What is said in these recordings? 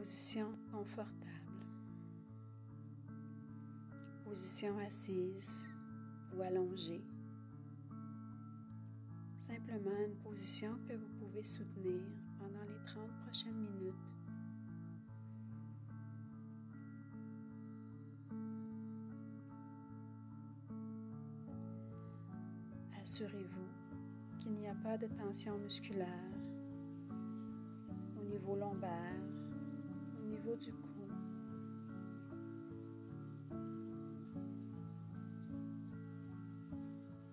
position confortable. Position assise ou allongée. Simplement une position que vous pouvez soutenir pendant les 30 prochaines minutes. Assurez-vous qu'il n'y a pas de tension musculaire au niveau lombaire, au niveau du cou.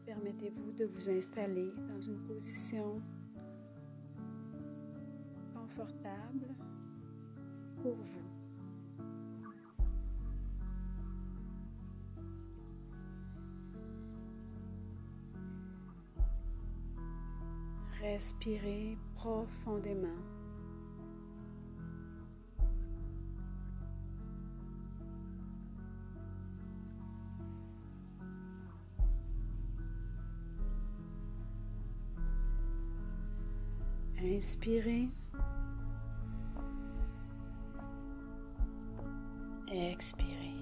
Permettez-vous de vous installer dans une position confortable pour vous. Respirez profondément. Inspirez. Expirez.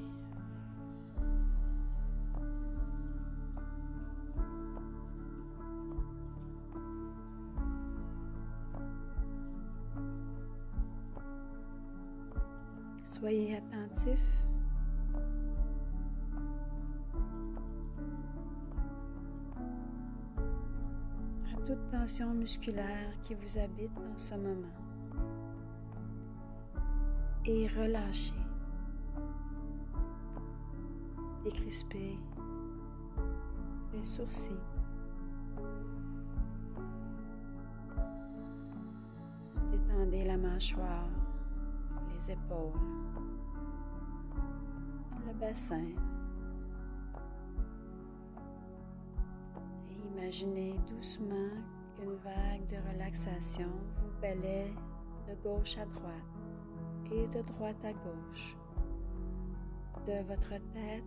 Soyez attentif à toute tension musculaire qui vous habite en ce moment et relâchez. Décrispez les sourcils. Détendez la mâchoire, les épaules, le bassin. Et imaginez doucement qu'une vague de relaxation vous balaie de gauche à droite et de droite à gauche, de votre tête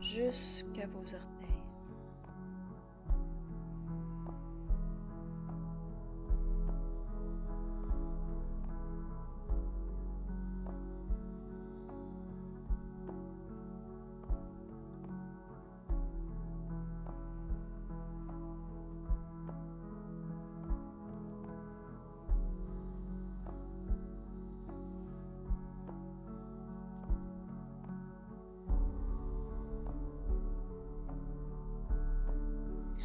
jusqu'à vos orteils.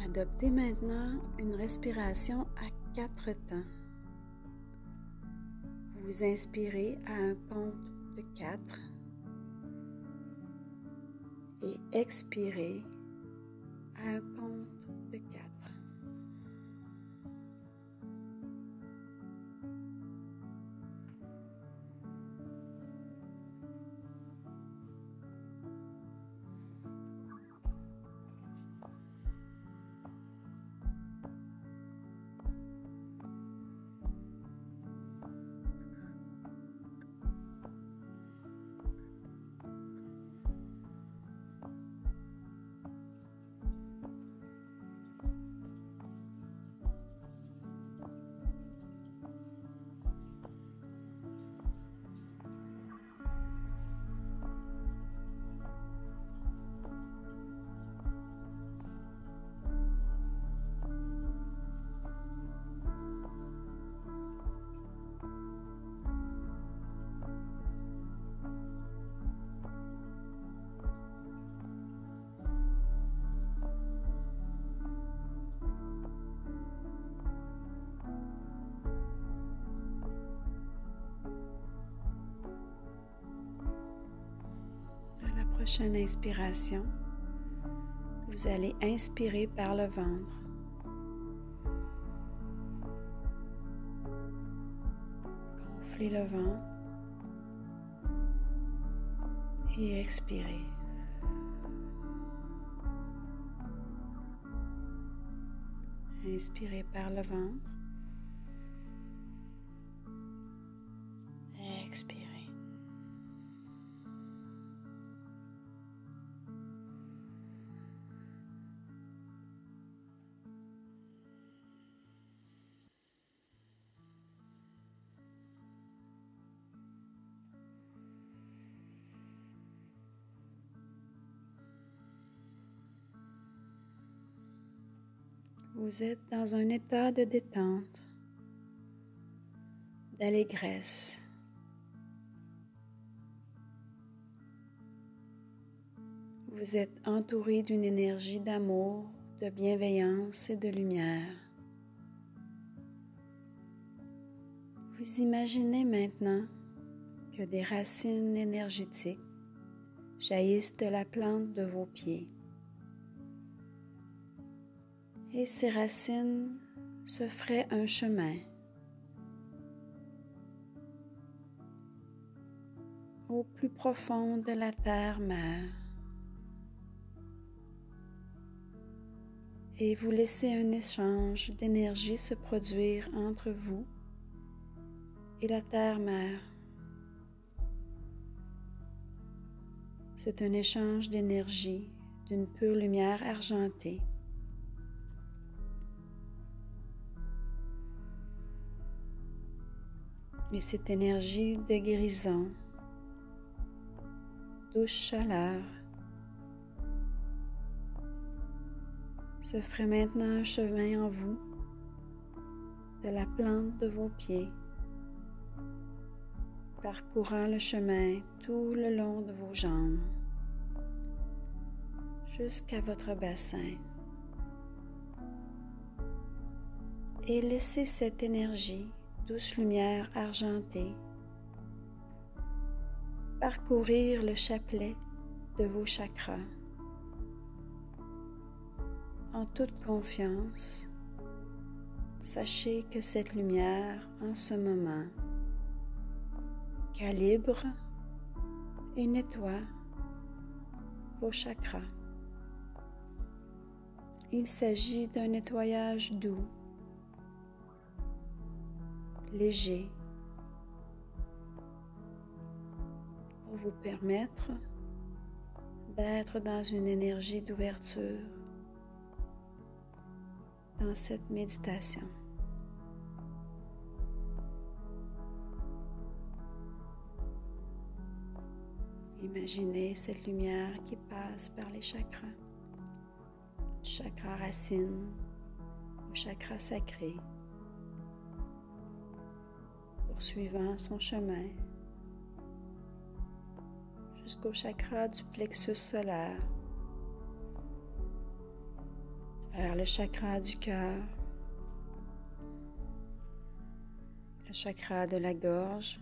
Adoptez maintenant une respiration à 4 temps. Vous inspirez à un compte de 4 et expirez à un compte de 4. Prochaine inspiration, vous allez inspirer par le ventre. Gonflez le ventre et expirez. Inspirez par le ventre. Expirez. Vous êtes dans un état de détente, d'allégresse. Vous êtes entouré d'une énergie d'amour, de bienveillance et de lumière. Vous imaginez maintenant que des racines énergétiques jaillissent de la plante de vos pieds. Et ces racines se feraient un chemin au plus profond de la terre-mère. Et vous laissez un échange d'énergie se produire entre vous et la terre-mère. C'est un échange d'énergie d'une pure lumière argentée. Et cette énergie de guérison, douce chaleur, se ferait maintenant un chemin en vous, de la plante de vos pieds, parcourant le chemin tout le long de vos jambes, jusqu'à votre bassin. Et laissez cette énergie, douce lumière argentée, parcourir le chapelet de vos chakras. En toute confiance, sachez que cette lumière, en ce moment, calibre et nettoie vos chakras. Il s'agit d'un nettoyage doux, léger, pour vous permettre d'être dans une énergie d'ouverture dans cette méditation. Imaginez cette lumière qui passe par les chakras, du chakra racine au chakra sacré, poursuivant son chemin jusqu'au chakra du plexus solaire, vers le chakra du cœur, le chakra de la gorge,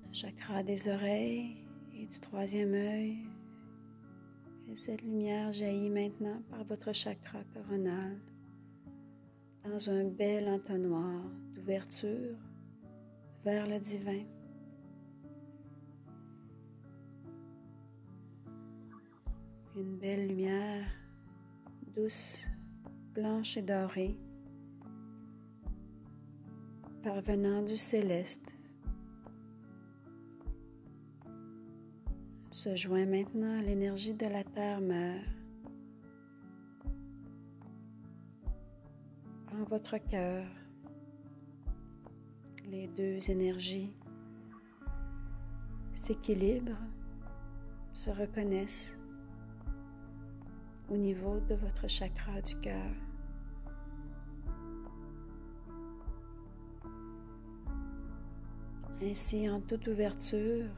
le chakra des oreilles et du troisième œil. Et cette lumière jaillit maintenant par votre chakra coronal dans un bel entonnoir d'ouverture vers le divin. Une belle lumière douce, blanche et dorée, parvenant du céleste, se joint maintenant à l'énergie de la terre-mère en votre cœur. Les deux énergies s'équilibrent, se reconnaissent au niveau de votre chakra du cœur. Ainsi, en toute ouverture,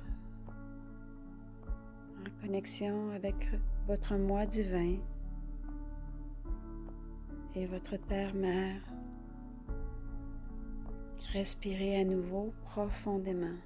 en connexion avec votre moi divin et votre terre-mère, respirez à nouveau profondément.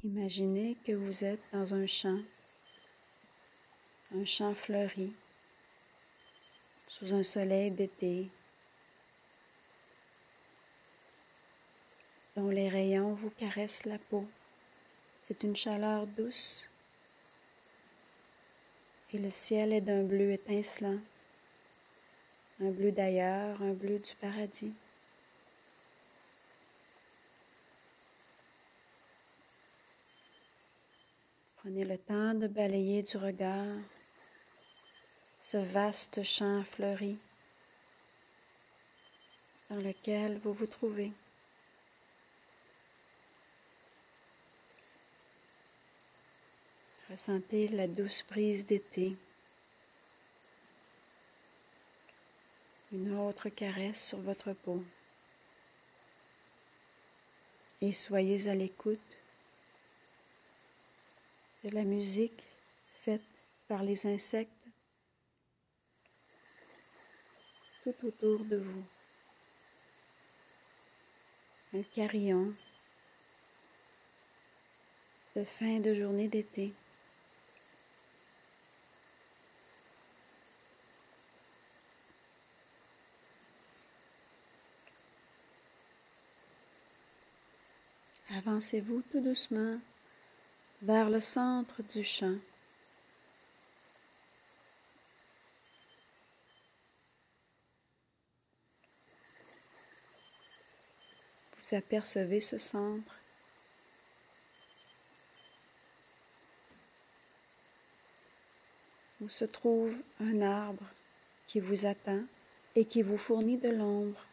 Imaginez que vous êtes dans un champ fleuri, sous un soleil d'été, dont les rayons vous caressent la peau. C'est une chaleur douce et le ciel est d'un bleu étincelant, un bleu d'ailleurs, un bleu du paradis. Prenez le temps de balayer du regard ce vaste champ fleuri dans lequel vous vous trouvez. Ressentez la douce brise d'été, une autre caresse sur votre peau, et soyez à l'écoute de la musique faite par les insectes tout autour de vous. Un carillon de fin de journée d'été. Avancez-vous tout doucement vers le centre du champ. Vous apercevez ce centre où se trouve un arbre qui vous attend et qui vous fournit de l'ombre.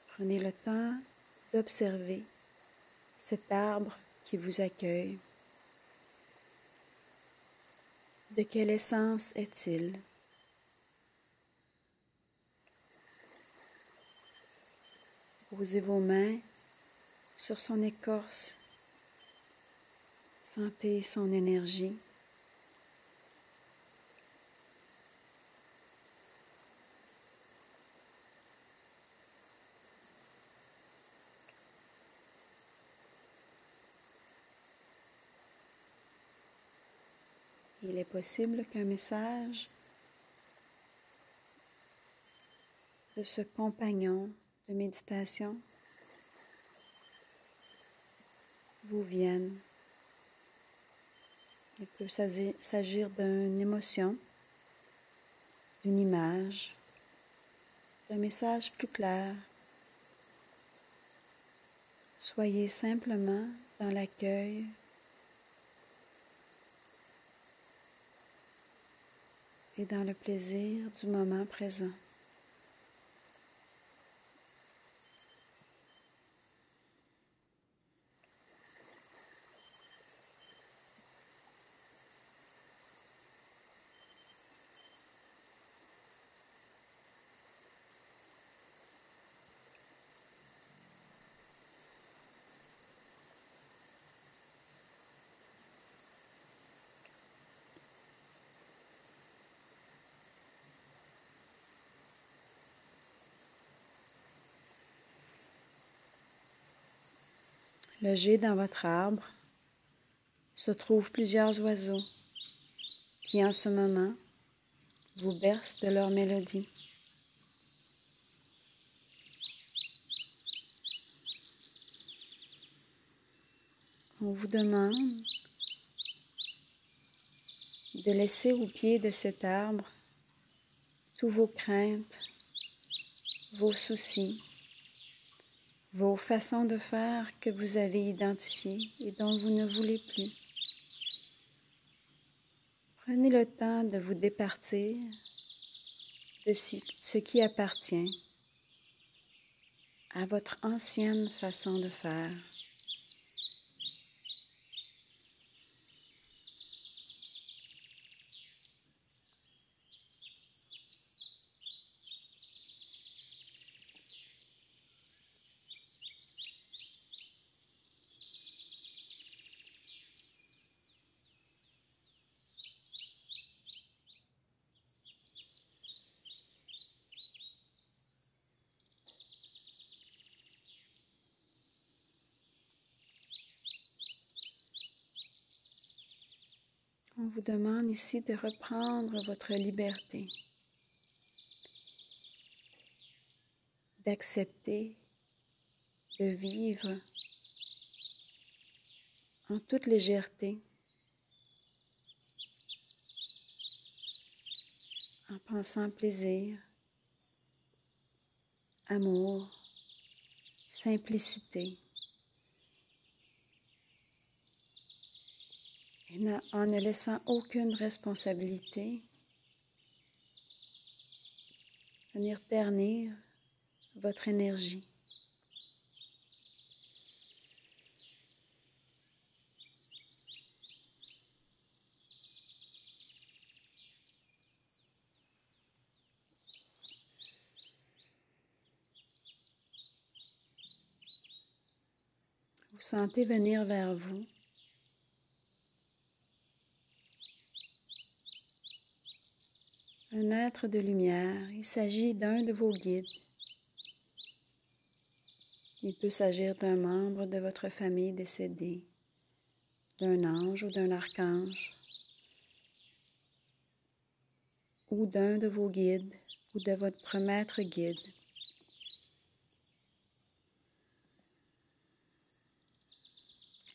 Prenez le temps d'observer cet arbre qui vous accueille. De quelle essence est-il? Posez vos mains sur son écorce. Sentez son énergie. Il est possible qu'un message de ce compagnon de méditation vous vienne. Il peut s'agir d'une émotion, d'une image, d'un message plus clair. Soyez simplement dans l'accueil et dans le plaisir du moment présent. Logés dans votre arbre se trouvent plusieurs oiseaux qui en ce moment vous bercent de leur mélodie. On vous demande de laisser au pied de cet arbre tous vos craintes, vos soucis, vos façons de faire que vous avez identifiées et dont vous ne voulez plus. Prenez le temps de vous départir de ce qui appartient à votre ancienne façon de faire. On vous demande ici de reprendre votre liberté, d'accepter de vivre en toute légèreté, en pensant plaisir, amour, simplicité, Et en ne laissant aucune responsabilité venir ternir votre énergie. Vous sentez venir vers vous un être de lumière. Il s'agit d'un de vos guides. Il peut s'agir d'un membre de votre famille décédée, d'un ange ou d'un archange, ou d'un de vos guides ou de votre maître guide.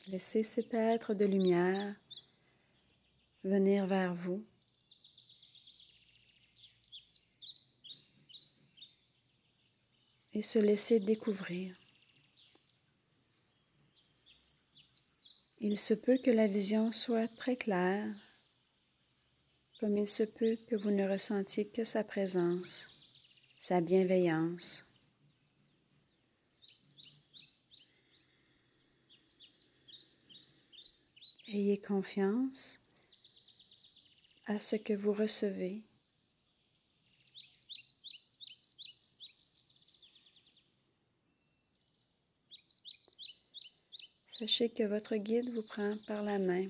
Laissez cet être de lumière venir vers vous. Et se laisser découvrir. Il se peut que la vision soit très claire, comme il se peut que vous ne ressentiez que sa présence, sa bienveillance. Ayez confiance à ce que vous recevez. Sachez que votre guide vous prend par la main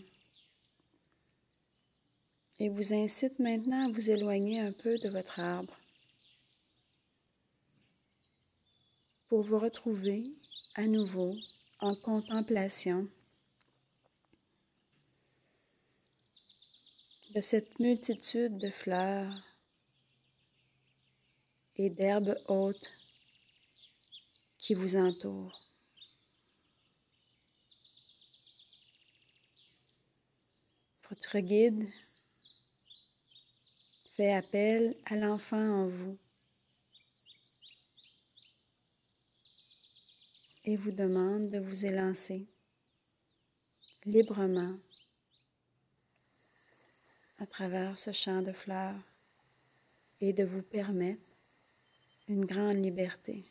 et vous incite maintenant à vous éloigner un peu de votre arbre pour vous retrouver à nouveau en contemplation de cette multitude de fleurs et d'herbes hautes qui vous entourent. Votre guide fait appel à l'enfant en vous et vous demande de vous élancer librement à travers ce champ de fleurs et de vous permettre une grande liberté.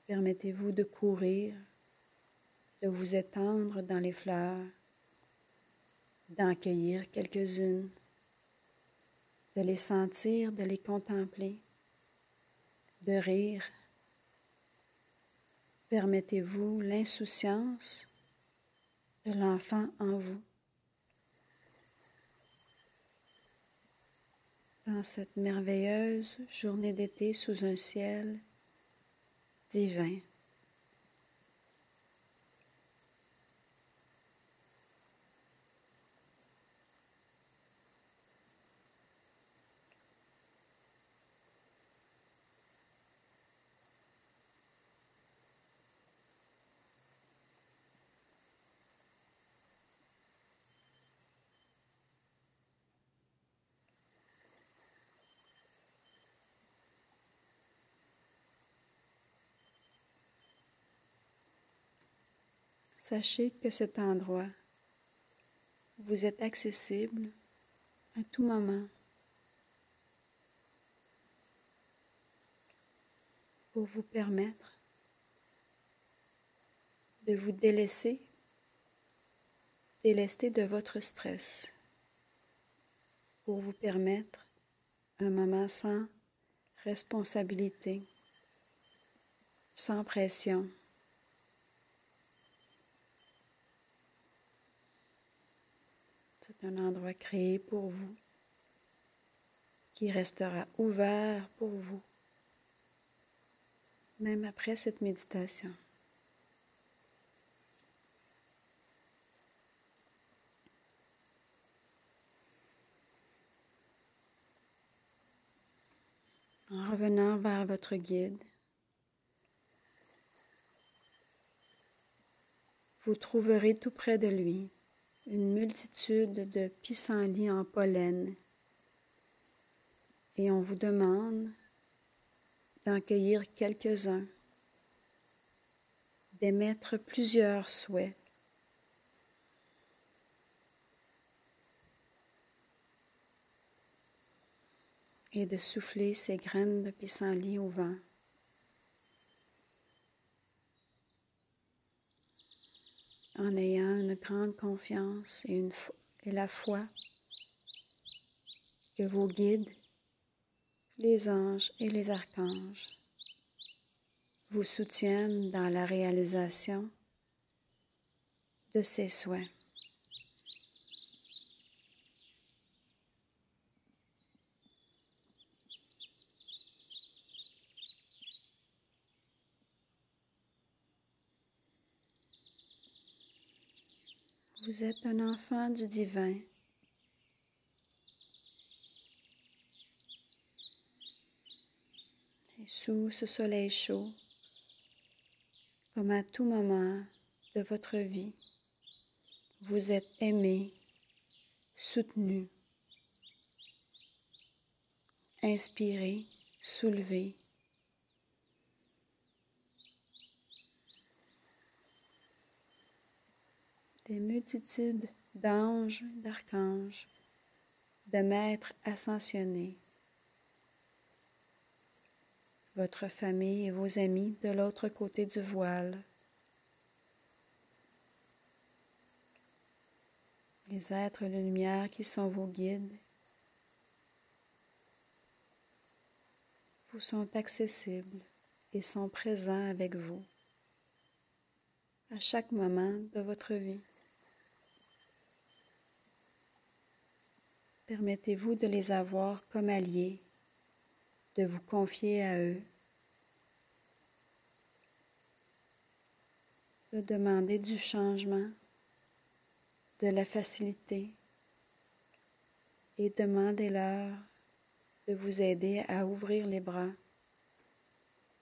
Permettez-vous de courir, de vous étendre dans les fleurs, d'en cueillir quelques-unes, de les sentir, de les contempler, de rire. Permettez-vous l'insouciance de l'enfant en vous. Dans cette merveilleuse journée d'été sous un ciel divin. Sachez que cet endroit, vous êtes accessible à tout moment pour vous permettre de vous délester de votre stress, pour vous permettre un moment sans responsabilité, sans pression. C'est un endroit créé pour vous, qui restera ouvert pour vous, même après cette méditation. En revenant vers votre guide, vous trouverez tout près de lui une multitude de pissenlits en pollen et on vous demande d'en cueillir quelques-uns, d'émettre plusieurs souhaits. Et de souffler ces graines de pissenlit au vent. En ayant une grande confiance et la foi que vos guides, les anges et les archanges, vous soutiennent dans la réalisation de ces souhaits. Vous êtes un enfant du divin. Et sous ce soleil chaud, comme à tout moment de votre vie, vous êtes aimé, soutenu, inspiré, soulevé. Des multitudes d'anges, d'archanges, de maîtres ascensionnés, votre famille et vos amis de l'autre côté du voile, les êtres de lumière qui sont vos guides, vous sont accessibles et sont présents avec vous à chaque moment de votre vie. Permettez-vous de les avoir comme alliés, de vous confier à eux, de demander du changement, de la facilité et demandez-leur de vous aider à ouvrir les bras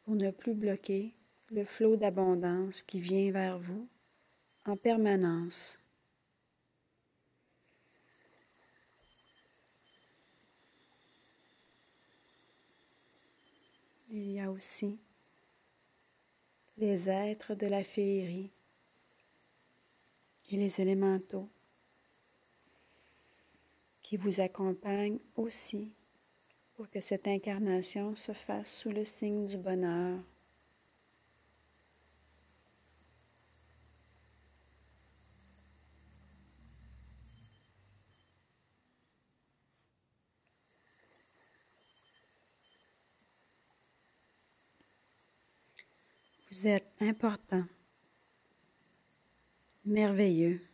pour ne plus bloquer le flot d'abondance qui vient vers vous en permanence. Il y a aussi les êtres de la féerie et les élémentaux qui vous accompagnent aussi pour que cette incarnation se fasse sous le signe du bonheur. Vous êtes important, merveilleux.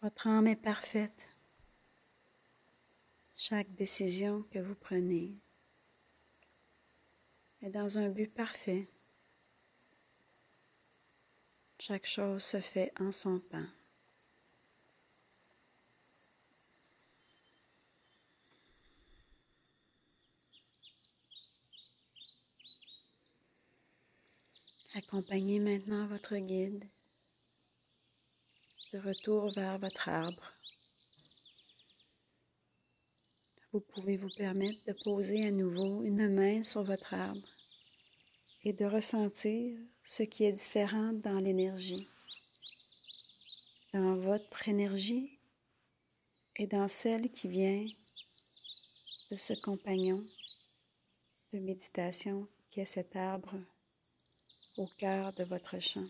Votre âme est parfaite. Chaque décision que vous prenez est dans un but parfait. Chaque chose se fait en son temps. Accompagnez maintenant votre guide de retour vers votre arbre. Vous pouvez vous permettre de poser à nouveau une main sur votre arbre et de ressentir ce qui est différent dans l'énergie, dans votre énergie et dans celle qui vient de ce compagnon de méditation qui est cet arbre au cœur de votre champ.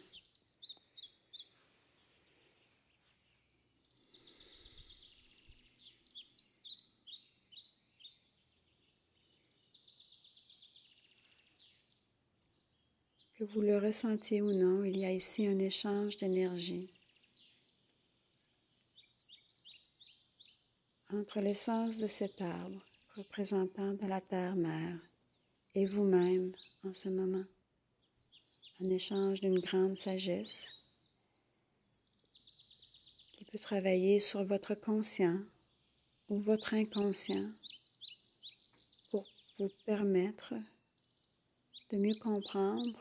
Que vous le ressentiez ou non, il y a ici un échange d'énergie entre l'essence de cet arbre représentant de la terre-mère et vous-même en ce moment. Un échange d'une grande sagesse qui peut travailler sur votre conscient ou votre inconscient pour vous permettre de mieux comprendre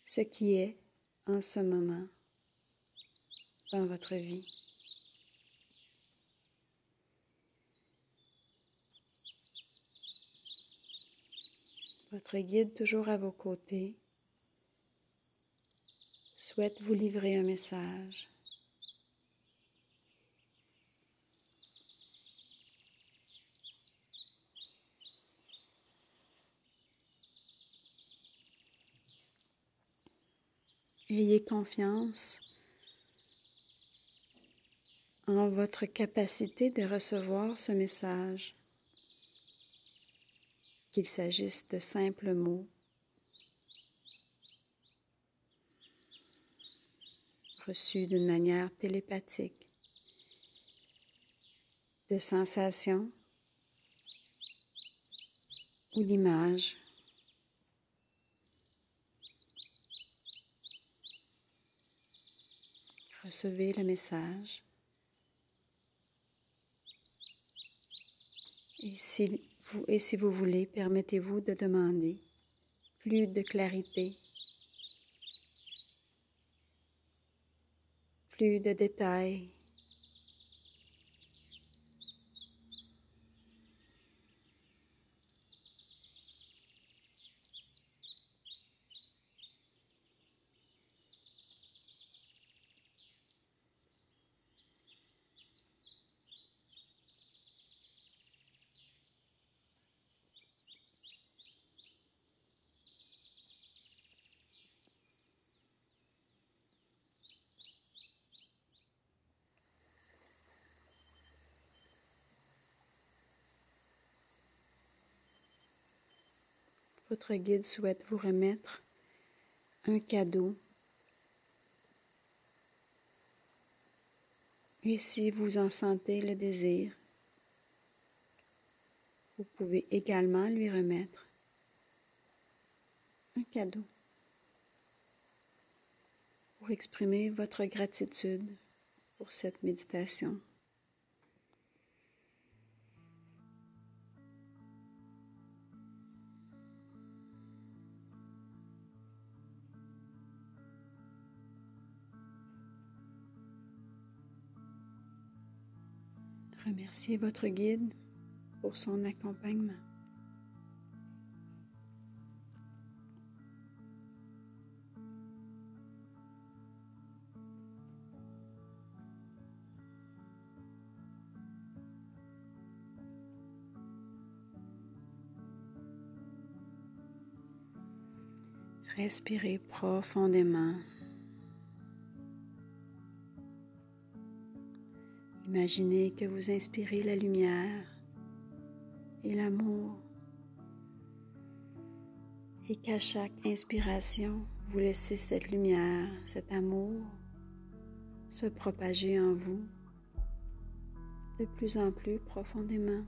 ce qui est en ce moment dans votre vie. Votre guide, toujours à vos côtés, souhaite vous livrer un message. Ayez confiance en votre capacité de recevoir ce message, qu'il s'agisse de simples mots, reçus d'une manière télépathique, de sensations ou d'images. Recevez le message. Et si vous voulez, permettez-vous de demander plus de clarité, plus de détails. Votre guide souhaite vous remettre un cadeau. Et si vous en sentez le désir, vous pouvez également lui remettre un cadeau pour exprimer votre gratitude pour cette méditation. Remerciez votre guide pour son accompagnement. Respirez profondément. Imaginez que vous inspirez la lumière et l'amour et qu'à chaque inspiration, vous laissez cette lumière, cet amour se propager en vous de plus en plus profondément.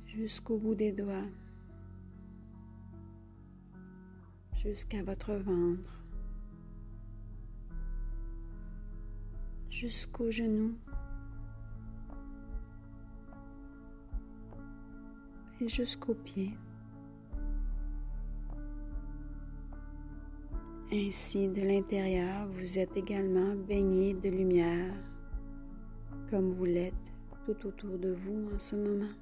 Jusqu'au bout des doigts, jusqu'à votre ventre, jusqu'aux genoux et jusqu'aux pieds. Ainsi, de l'intérieur, vous êtes également baigné de lumière, comme vous l'êtes tout autour de vous en ce moment.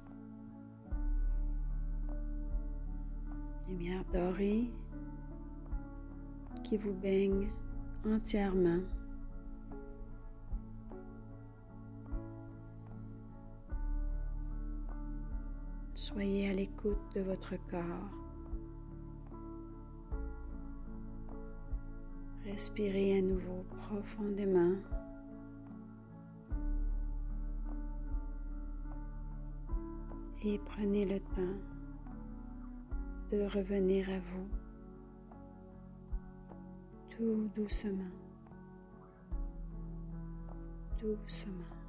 Lumière dorée qui vous baigne entièrement. Soyez à l'écoute de votre corps. Respirez à nouveau profondément. Et prenez le temps de revenir à vous tout doucement, doucement.